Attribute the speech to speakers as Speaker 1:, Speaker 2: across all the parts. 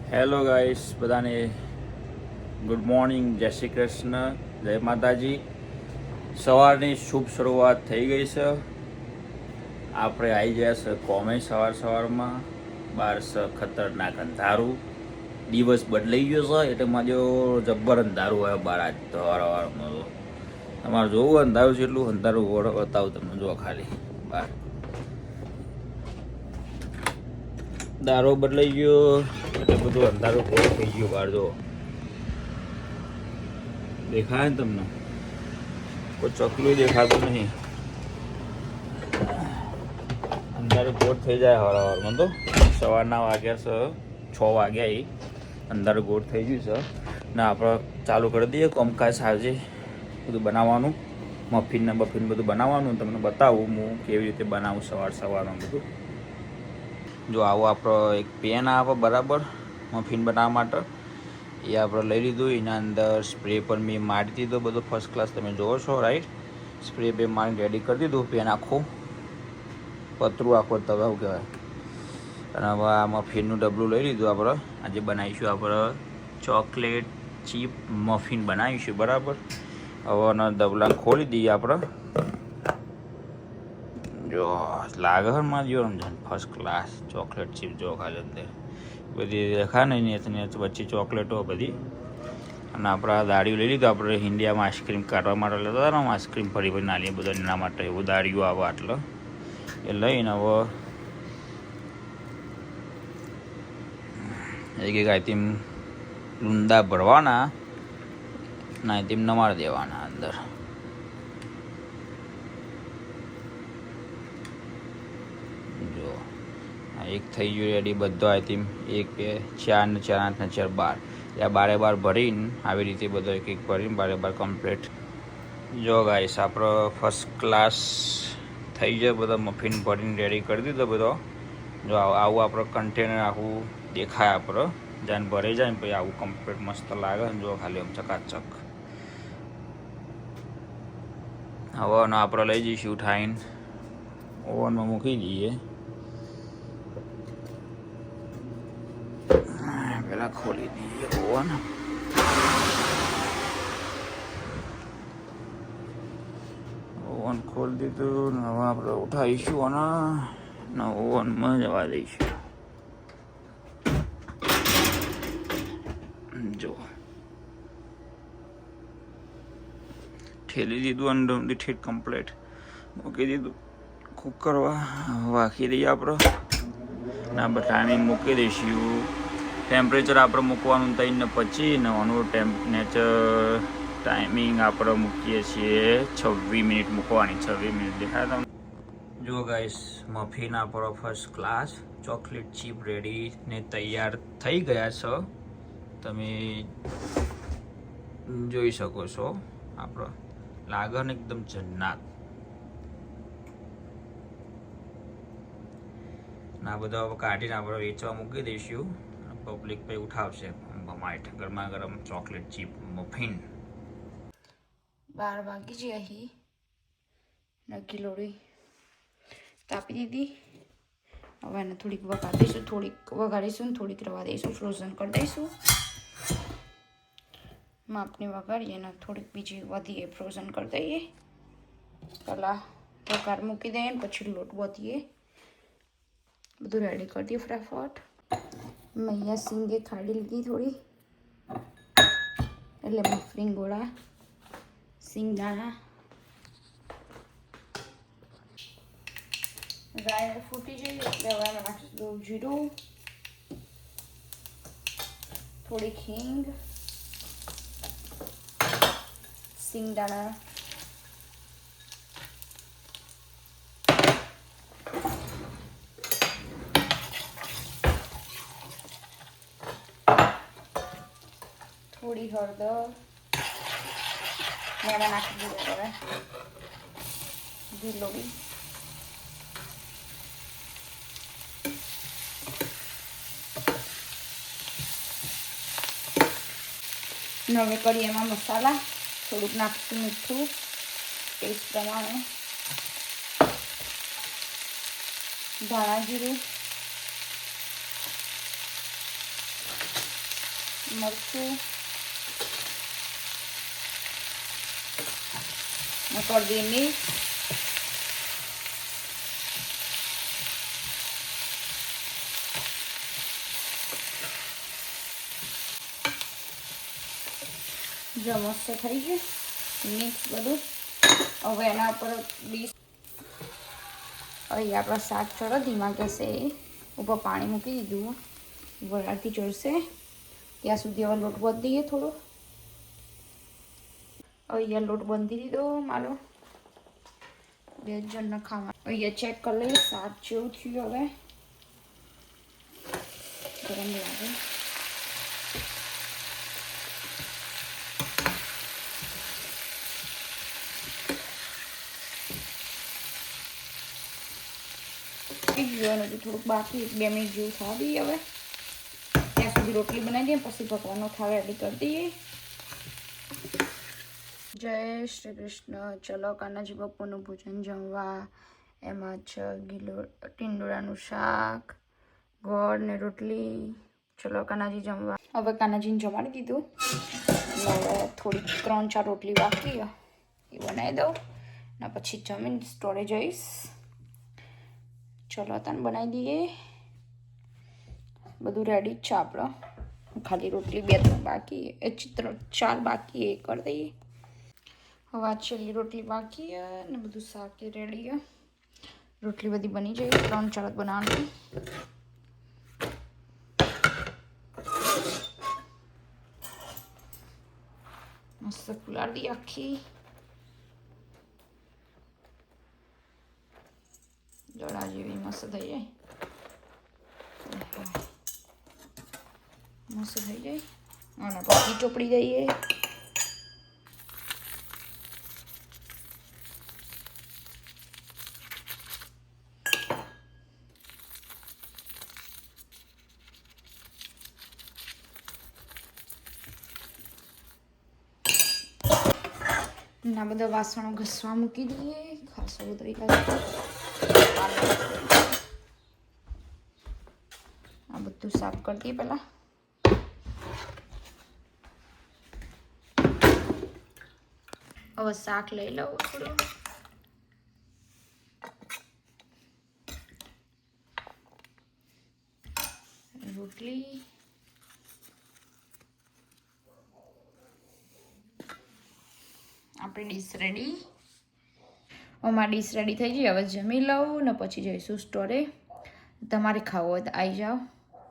Speaker 1: Hello guys, બધાને good morning, જય શ્રી કૃષ્ણ, જય માતાજી. સવારની શુભ શરૂઆત થઈ ગઈ છે. આપણે આવી ગયા છે કોમે સવારમાં. બહાર છે ખતરનાક અંધારું. દિવસ બદલાઈ ગયો છે એટલે મારે જબ્બર અંધારું હોય બહાર. આજ તો વારવારમાં તો તમારે જોવું અંધારું છે એટલું અંધારું બતાવું તમને. જો ખાલી બહાર દારો બદલાઈ ગયો એટલે બધું અંધારું થઈ ગયું બહાર. જો દેખાય ને તમને? કોઈ ચકલું દેખાતું નહીં. અંધારું ગોળ થઈ જાય હવારમાં. તો સવારના વાગ્યા છે 6 વાગ્યા. અંધારું ગોળ થઈ ગયું છે ને આપણે ચાલુ કરી દઈએ કામકાજ. આજે બધું બનાવવાનું, મફિન બધું બનાવવાનું. તમને બતાવું હું કેવી રીતે બનાવું સવારમાં બધું. જો આવો આપણો એક પેન આવે બરાબર મફિન બનાવવા માટે. એ આપણે લઈ લીધું. એના અંદર સ્પ્રે પણ મેં મારી દીધો બધો ફર્સ્ટ ક્લાસ. તમે જોવો છો રાઈટ. સ્પ્રે બે મારી રેડી કરી દીધું. પેન આખું પતરું આખું તવે શું કહેવાય. અને હવે આ મફિનનું ડબલું લઈ લીધું. આપણે આજે બનાવીશું આપણે ચોકલેટ ચીપ મફિન બનાવીશું બરાબર. હવે એના ડબલા ખોલી દઈએ આપણે. જો લાગે માં જો ફર્સ્ટ ક્લાસ ચોકલેટ ચીપ. જો ખાલી અંદર બધી દેખા નહીં વચ્ચે ચોકલેટો બધી. અને આપણે આ દાળીઓ લઈ લીધું. આપણે ઇન્ડિયામાં આઈસ્ક્રીમ કાઢવા માટે લેતા હતા ને, આઈસ્ક્રીમ ફરી નાલી બધા એના માટે એવું દાળીઓ આવે આટલો એ લઈને હવે એક આઈસ્ક્રીમ લૂંદા ભરવાના ના આઈસ્ક્રીમ નમાડી દેવાના અંદર. જો એક થઈ ગયું રેડી બધો આઈસ્ક્રીમ. 1 2 4 ને 4 8 ને 4 12 આ 12 ભરીને આવી રીતે બધો એક ભરીને 12 કમ્પ્લીટ. જો ગાઈસ આપણો ફર્સ્ટ ક્લાસ થઈ જાય બધો મફિન ભરીને રેડી કરી દીધો બધો. જો આવું આપણો કન્ટેનર આખું દેખાય આપણો જાને ભરાઈ જાય ને પછી આવું કમ્પ્લીટ મસ્ત લાગે ને. જો ખાલી આમ ચકાચક. હવે આપણે લઈ જઈશું ઉઠાઈને ઓવનમાં મૂકી દઈએ. પેલા ખોલી દઈએ ઓવન. ઓવન ખોલી દીધું ને હવે આપણે ઉઠાવીશું અને ઓવનમાં જવા દઈશું. જો ઠેલી દીધું અંદરથી ઠેઠ કમ્પ્લીટ મૂકી દીધું. કુકર વાખી દઈએ આપણે ને આપણે ટાઈમિંગ મૂકી દઈશું. ટેમ્પરેચર આપણે મૂકવાનું 3 ને 25 ને આનું ટાઈમિંગ આપણે મૂકીએ છીએ 26 મિનિટ મૂકવાની. 26 મિનિટ દેખાય તમને? જો ગાઈસ મફિન આપણો first class chocolate chip ready ને તૈયાર થઈ ગયા છે. તમે જોઈ શકો છો. આપણો લાગે ને એકદમ જન્નાત. ના બધા હવે કાઢીને આપણે વેચવા મૂકી દઈશું. પબ્લિક પે ઉઠાવશે માઇટ ગરમા ગરમ ચોકલેટ ચીપ મફિન.
Speaker 2: 12 વાગી છે. અહીં નક્કી લોડી તાપી દીધી. હવે એને થોડીક વગાડીશું ને થોડીક રવા દઈશું. ફ્રોઝન કરી દઈશું. માપની વગાડીએ ને થોડીક બીજી વધીએ ફ્રોઝન કરી દઈએ. પહેલાં વઘાર મૂકી દઈએ ને પછી લોટ વધીએ. બધું રેડી કરી દઈએ ફટાફટ. મેં અહીંયા સિંગે ખાડી લીધી થોડી એટલે મફિન ગોળા સિંગદાણા રાઈ ફૂટી જઈએ એટલે હવે નાખી દઉં જીરું, થોડીક હિંગ, સિંગદાણા, થોડી હળદર ને એમાં નાખી દીધું. હવે ગીલોડી હવે કરીએ એમાં મસાલા. થોડુંક નાખશું મીઠું ટેસ્ટ પ્રમાણે, ધાણા જીરું, મરચું ને કરી દઈએ મિક્સ. જો મસ્ત થઈ ગયું મિક્સ બધું. હવે એના ઉપર ડીશ અહીં આપણા શાક ચડો ધીમા ગેસે ઉપર પાણી મૂકી દીધું. વરાળથી ચડશે ત્યાં સુધી હવે લોટ બાંધી દઈએ થોડો. અહીંયા લોટ બાંધી દીધો મારો. 2 જણને ખાવા. અહીંયા ચેક કરી લઈએ શાક જેવું થયું. હવે ગરમ લાગે. જોવાનું થોડુંક બાકી 2 મિનિટ જેવું થવા દઈએ. હવે ત્યાં સુધી રોટલી બનાવી દઈએ પછી પકવાનો થાળ રેડી કરી દઈએ. જય શ્રી કૃષ્ણ. ચલો કાનાજી બાપુનું ભોજન જમવા. એમાં છે ટીંડોળાનું શાક, ગોળ ને રોટલી. ચલો કાનાજી જમવા. હવે કાનાજીને જમાડી દીધું. હવે થોડીક 3-4 રોટલી બાકી એ બનાવી દઉં ને પછી જમીન સ્ટોરે જઈશ. ચલો તને બનાવી દઈએ. બધું રેડી જ છે આપણો. ખાલી રોટલી 2-3 બાકી 4 બાકી એ કરી દઈએ. હવે આ છેલ્લી રોટલી બાકી ને બધું શાક રેડી. રોટલી બધી બની જાય. 3-4 બનાવવાની. મસ્ત ફુલાડી દઈએ આખી. જડા જેવી મસ્ત થઈ જાય. મસ્ત થઈ જાય. આના પછી ચોપડી દઈએ. ના બધા વાસણો ઘસવા મૂકી દઈએ. ખાસો બધો આ બધું સાફ કરી દઈએ પહેલા. હવે શાક લઈ લઉં થોડું. રોટલી આપણી ડીશ રેડી. અમારી ડીશ રેડી થઈ ગઈ. હવે જમી લઉં ને પછી જઈશું સ્ટોરે. તમારે ખાવું હોય તો આવી જાઓ.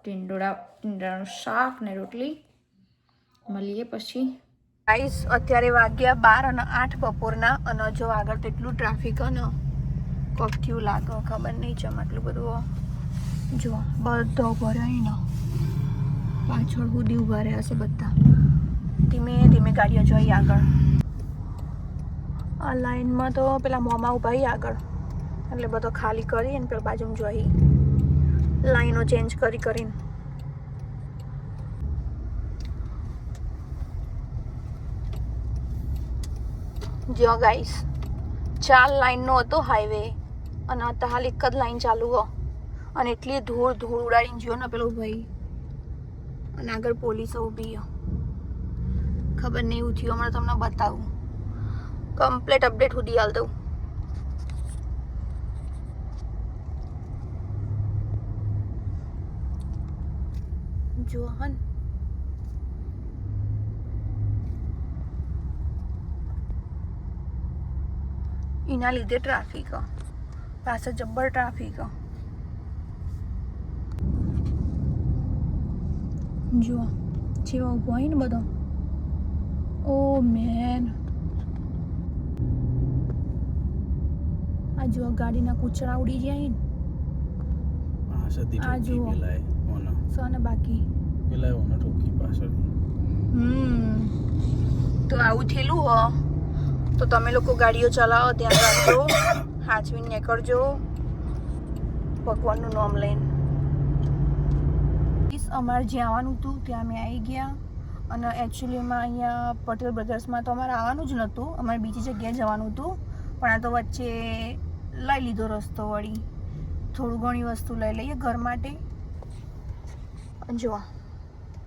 Speaker 2: ટીંડોળાનું શાક ને રોટલી. મળીએ પછી. ગાઈસ અત્યારે વાગ્યા 12 અને 8 બપોરના. અને જો આગળ તો એટલું ટ્રાફિક ને કોક થયું લાગે ખબર નહીં. ચમ આટલું બધું જો બધા ઉભા રહ્યા ને પાછળ સુધી ઉભા રહ્યા છે બધા. ધીમે ધીમે ગાડીઓ જોઈ આગળ. આ લાઈનમાં તો પેલા મોમાં ઉભા આગળ એટલે બધો ખાલી કરી અને પેલા બાજુમાં જોઈ લાઈનો ચેન્જ કરીને. જો ગાઈસ 4 લાઈનનો હતો હાઈવે અને અત્યારે હાલ એક જ લાઈન ચાલુ હો. અને એટલી ધૂળ ઉડાડીને જો ને પેલો ભાઈ. અને આગળ પોલીસો ઊભી ખબર નહીં એવું થયું. હમણાં તમને બતાવું. કમ્પ્લીટ અપડેટ સુધી હાલ દઉં. જો હન એના લીધે ટ્રાફિક પાછળ જબ્બર ટ્રાફિક. જો જેવા ઊભો હોય ને બધો. ઓ મેન આ જો ગાડીના કૂચરા ઉડી જાય ને. આ જુઓ સોને બાકી તો આવું થયેલું હો. તો તમે લોકો ગાડીઓ ચલાવો ધ્યાન રાખજો. હાચવીને નીકળજો ભગવાનનું નામ લઈને. અમારે જ્યાં આવવાનું હતું ત્યાં અમે આવી ગયા. અને એકચ્યુઅલીમાં અહીંયા પટેલ બ્રધર્સમાં તો અમારે આવવાનું જ નહોતું. અમારે બીજી જગ્યાએ જવાનું હતું. પણ આ તો વચ્ચે લઈ લીધો રસ્તો વળી. થોડું ઘણી વસ્તુ લઈ લઈએ ઘર માટે. જો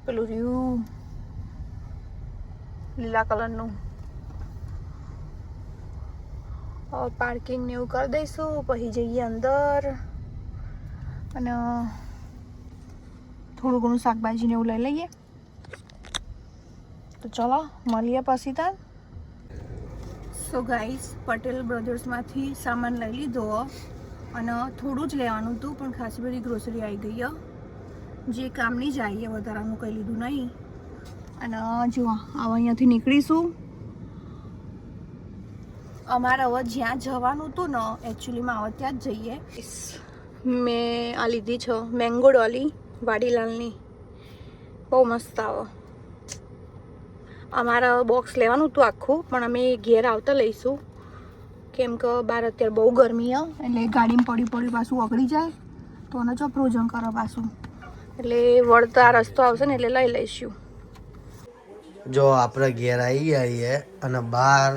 Speaker 2: પેલું રહ્યું લીલા કલરનું. પાર્કિંગ ને એવું કરી દઈશું, પછી જઈએ અંદર અને થોડું ઘણું શાકભાજી ને એવું લઈ લઈએ. તો ચલો મળીએ પછી તાર. સો ગાઈસ, પટેલ બ્રધર્સમાંથી સામાન લઈ લીધો અને થોડું જ લેવાનું હતું, પણ ખાસી બધી ગ્રોસરી આવી ગઈ. જે કામની જાય વધારાનું કંઈ લીધું નહીં. અને જો હવે અહીંયાથી નીકળીશું. અમારે હવે જ્યાં જવાનું હતું ને એકચ્યુઅલીમાં હવે ત્યાં જ જઈએ. મેં આ લીધી છે મેંગો ડોલી વાડીલાલની, બહુ મસ્ત આવે. અમારે બોક્સ લેવાનું હતું આખું, પણ અમે ઘેર આવતા લઈશું, કેમ કે બહાર અત્યારે બહુ ગરમી છે, એટલે ગાડીમાં પડ્યું પાછું ઓગળી જાય તો એને જો ફ્રોઝન કરો પાછું, એટલે વળતા રસ્તો આવશે ને એટલે લઈ લઈશું.
Speaker 3: જો આપણે ઘેર આવી આવીએ અને બહાર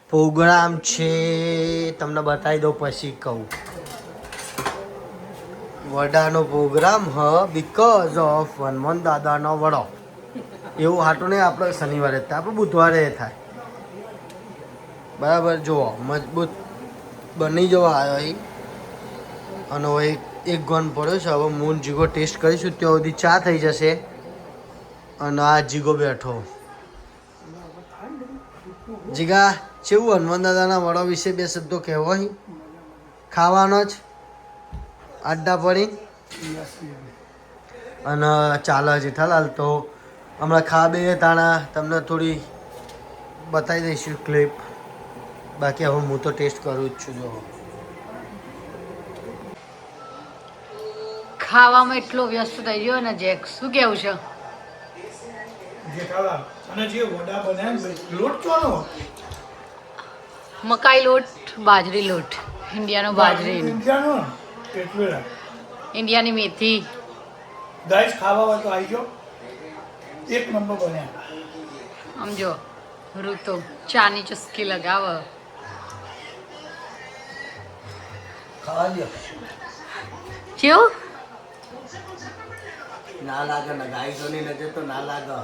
Speaker 3: પ્રોગ્રામ છે, તમને બતાવી દઉં પછી કહું. વડાનો પ્રોગ્રામ હ બીકોઝ ઓફ હનુમાન દાદાનો વડો. એવું હાટું નહીં આપણે શનિવારે થાય, આપણે બુધવારે થાય. બરાબર, જુઓ મજબૂત બની જવા આવ્યો અહીં. અને હવે એક ગન પડ્યો છે. હવે મૂન જીગો ટેસ્ટ કરીશું, ત્યાં સુધી ચા થઈ જશે. અને આ જીગો બેઠો. જીગા કેવું હનુમાન દાદાના વડા વિશે બે શબ્દો કહેવો અહીં? ખાવાનો જ આડ્ડા પડી અને ચાલે જેઠાલાલ. તો હમણાં ખા બે તાણા તમને થોડી બતાવી દઈશું ક્લિપ. બાકી હવે હું તો ટેસ્ટ કરું જ છું. જો
Speaker 4: ખાવામાં એટલો વ્યસ્ત થઈ ગયો ને જેક, શું કેવું છે? મકાઈ લોટ, બાજરી લોટ, ઇન્ડિયાનો બાજરી, ઇન્ડિયાની મેથી.
Speaker 5: ગાઈસ ખાવા હોય તો આવી જાઓ, એક નંબર બન્યા.
Speaker 4: આમ જો ઋતુ ચાની ચુસ્કી લગાવ.
Speaker 3: ખાવા દો.
Speaker 4: કેવું
Speaker 3: ના લાગે ને, ગાઈસોની નજર તો ના લાગે.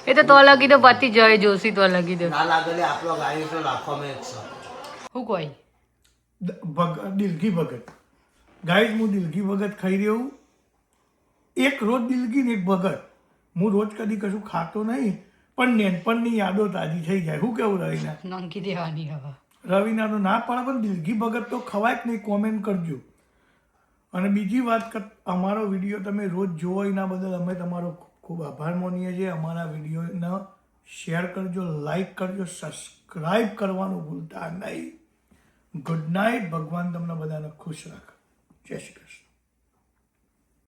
Speaker 4: એ તો લગી દો પતિ જય જોશી તો લગી દો.
Speaker 3: ના લાગે ને, આપણો ગાઈસો રાખવામાં એક છે.
Speaker 4: શું કોઈ
Speaker 5: દિલગી ભગત. ગાઈસ હું દિલગી ભગત ખાઈ રહ્યો હું. એક રોજ દિલગી ને એક ભગત. હું રોજ કદી કશું ખાતો નહીં, પણ નેનપણની યાદો તાજી થઈ જાય. શું કેવું રવિના?
Speaker 4: નંકી દેવાની હવે.
Speaker 5: રવિના તો ના પડે, પણ દિલગી ભગત તો ખવાય જ નહીં. કોમેન્ટ કરજો. અને બીજી વાત કે અમારો વિડીયો તમે રોજ જોવો એના બદલ અમે તમારો ખૂબ આભાર માનીએ છીએ. અમારા વિડીયોને શેર કરજો, લાઈક કરજો, સબસ્ક્રાઈબ કરવાનું ભૂલતા નહીં. Good night. ભગવાન તમને બધાને ખુશ રાખે. જય શ્રી કૃષ્ણ.